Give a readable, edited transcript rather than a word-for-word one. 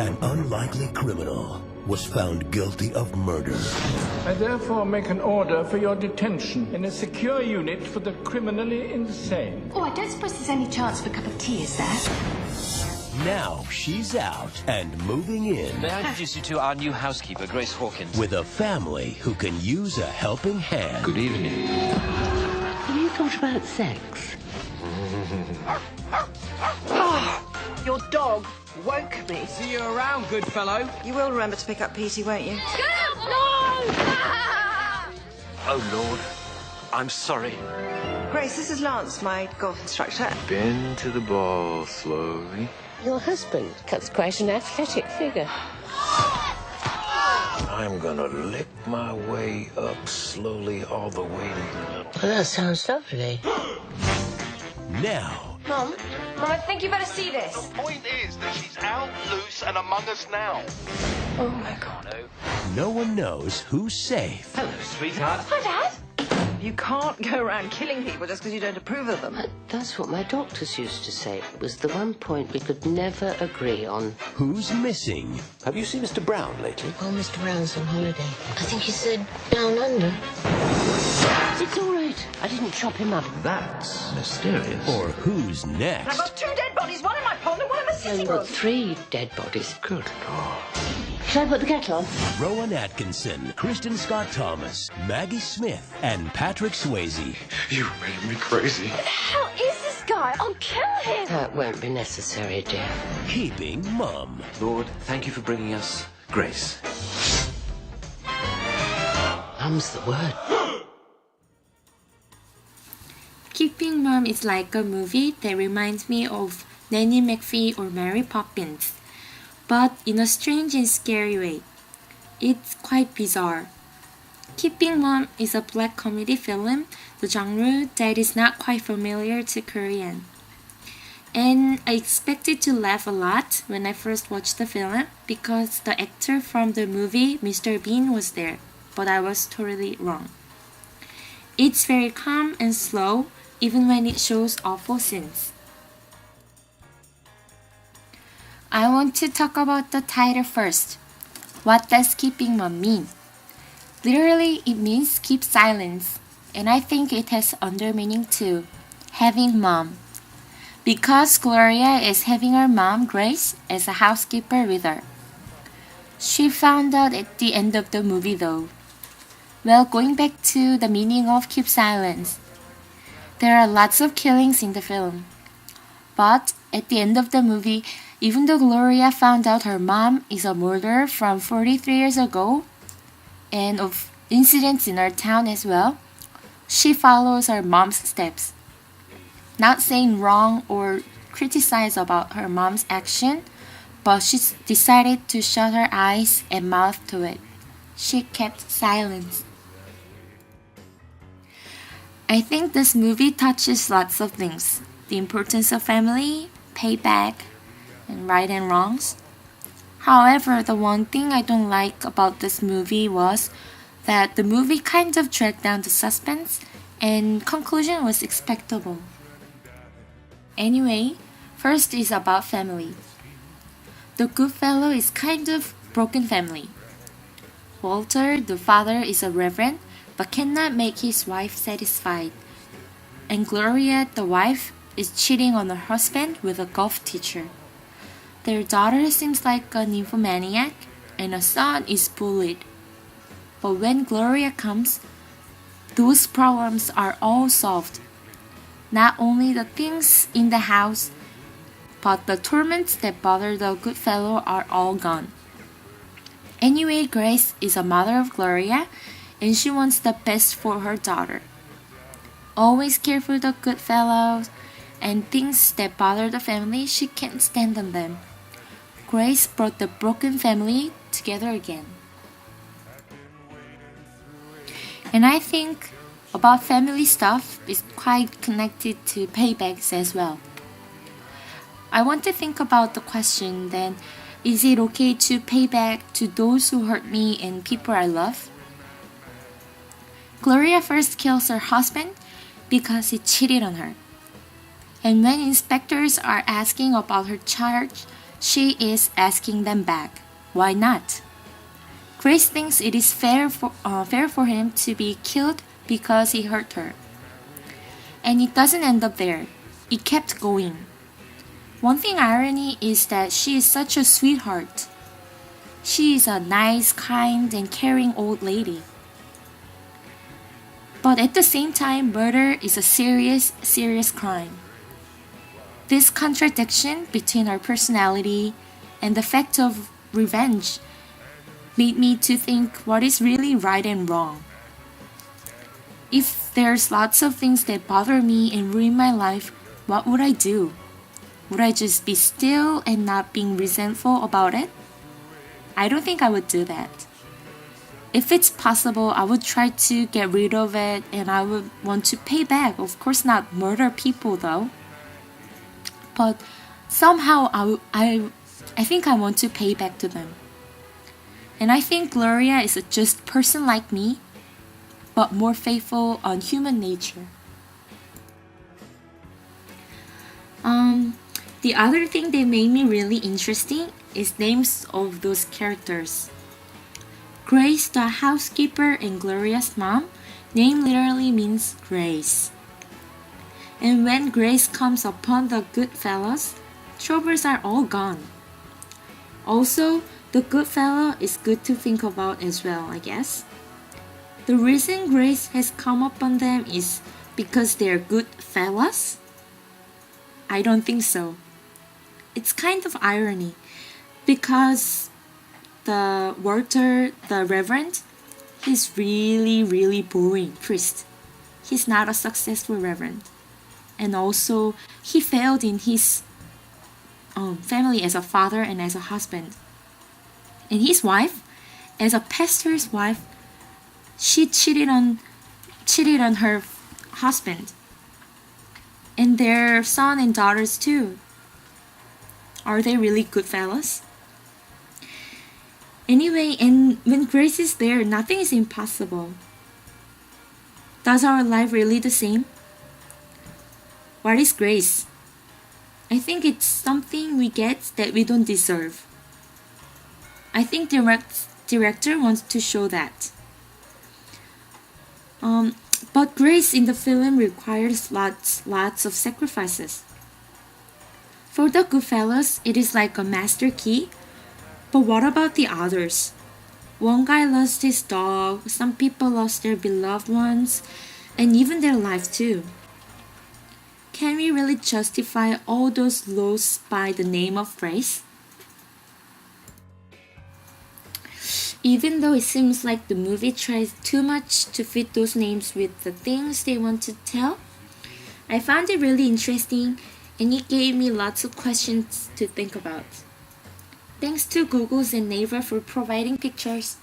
An unlikely criminal was found guilty of murder. I therefore make an order for your detention in a secure unit for the criminally insane. Oh, I don't suppose there's any chance for a cup of tea, is there? Now she's out and moving in. May I introduce you to our new housekeeper, Grace Hawkins? With a family who can use a helping hand. Good evening. Have you thought about sex? Your dog woke me. See you around, good fellow. You will remember to pick up Petey, won't you? Oh, Lord. I'm sorry. Grace, this is Lance, my golf instructor. Bend to the ball slowly. Your husband cuts quite an athletic figure. I'm gonna lick my way up slowly all the way to... Well, that sounds lovely. Now, Mum, I think you better see this. The point is that she's out, loose, and among us now. Oh, my God. no one knows who's safe. Hello, sweetheart. Hi, Dad. You can't go around killing people just because you don't approve of them. That's what my doctors used to say. It was the one point we could never agree on. Who's missing? Have you seen Mr. Brown lately? Oh, Mr. Brown's on holiday. I think he said down under. It's all right. I didn't chop him up. That's mysterious. Or who's I've next? got 2 dead bodies, one in my pond and one in my sitting I've room. got 3 dead bodies. Good God. Shall I put the kettle on? Rowan Atkinson, Kristen Scott Thomas, Maggie Smith, and Patrick Swayze. You made me crazy. How is this guy? I'll kill him. That won't be necessary, dear. Keeping Mum. Lord, thank you for bringing us Grace. Mum's the word. Keeping Mum is like a movie that reminds me of Nanny McPhee or Mary Poppins, but in a strange and scary way. It's quite bizarre. Keeping Mum is a black comedy film, the genre that is not quite familiar to Korean. And I expected to laugh a lot when I first watched the film because the actor from the movie Mr. Bean was there, but I was totally wrong. It's very calm and slow, even when it shows awful scenes. I want to talk about the title first. What does keeping mum mean? Literally, it means keep silence, and I think it has under meaning too, having mom. Because Gloria is having her mom, Grace, as a housekeeper with her. She found out at the end of the movie though. Well, going back to the meaning of keep silence. There are lots of killings in the film. But at the end of the movie, even though Gloria found out her mom is a murderer from 43 years ago, and of incidents in her town as well, she follows her mom's steps. Not saying wrong or criticize about her mom's action, but she decided to shut her eyes and mouth to it. She kept silence. I think this movie touches lots of things. The importance of family, payback, and right and wrongs. However, the one thing I don't like about this movie was that the movie kind of dragged down the suspense and conclusion was expectable. Anyway, first is about family. The good fellow is kind of broken family. Walter, the father, is a reverend but cannot make his wife satisfied. And Gloria, the wife, is cheating on her husband with a golf teacher. Their daughter seems like a nymphomaniac and a son is bullied. But when Gloria comes, those problems are all solved. Not only the things in the house, but the torments that bother the good fellow are all gone. Anyway, Grace is a mother of Gloria, and she wants the best for her daughter. Always care for the good fellows, and things that bother the family, she can't stand on them. Grace brought the broken family together again. And I think about family stuff is quite connected to paybacks as well. I want to think about the question then, is it okay to pay back to those who hurt me and people I love? Gloria first kills her husband because he cheated on her. And when inspectors are asking about her charge, she is asking them back. Why not? Grace thinks it is fair for him to be killed because he hurt her. And it doesn't end up there. It kept going. One thing irony is that she is such a sweetheart. She is a nice, kind, and caring old lady. But at the same time, murder is a serious, serious crime. This contradiction between her personality and the fact of revenge made me to think what is really right and wrong. If there's lots of things that bother me and ruin my life, what would I do? Would I just be still and not being resentful about it? I don't think I would do that. If it's possible, I would try to get rid of it and I would want to pay back. Of course not murder people though. But somehow I think I want to pay back to them. And I think Gloria is a just person like me, but more faithful on human nature. The other thing that made me really interesting is names of those characters. Grace, the housekeeper, and Gloria's mom, name literally means grace. And when Grace comes upon the good fellows, troubles are all gone. Also, the good fellow is good to think about as well, I guess. The reason Grace has come upon them is because they're good fellas? I don't think so. It's kind of irony because the Walter, the Reverend, he's really boring priest. He's not a successful Reverend. And also, he failed in his family as a father and as a husband. And his wife, as a pastor's wife, she cheated on her husband. And their son and daughters too. Are they really good fellas? Anyway, and when Grace is there, nothing is impossible. Does our life really the same? What is grace? I think it's something we get that we don't deserve. I think director wants to show that. But grace in the film requires lots of sacrifices. For the Goodfellas, it is like a master key. But what about the others? One guy lost his dog, some people lost their beloved ones, and even their life too. Can we really justify all those loss by the name of grace? Even though it seems like the movie tries too much to fit those names with the things they want to tell, I found it really interesting and it gave me lots of questions to think about. Thanks to Google's and Naver for providing pictures.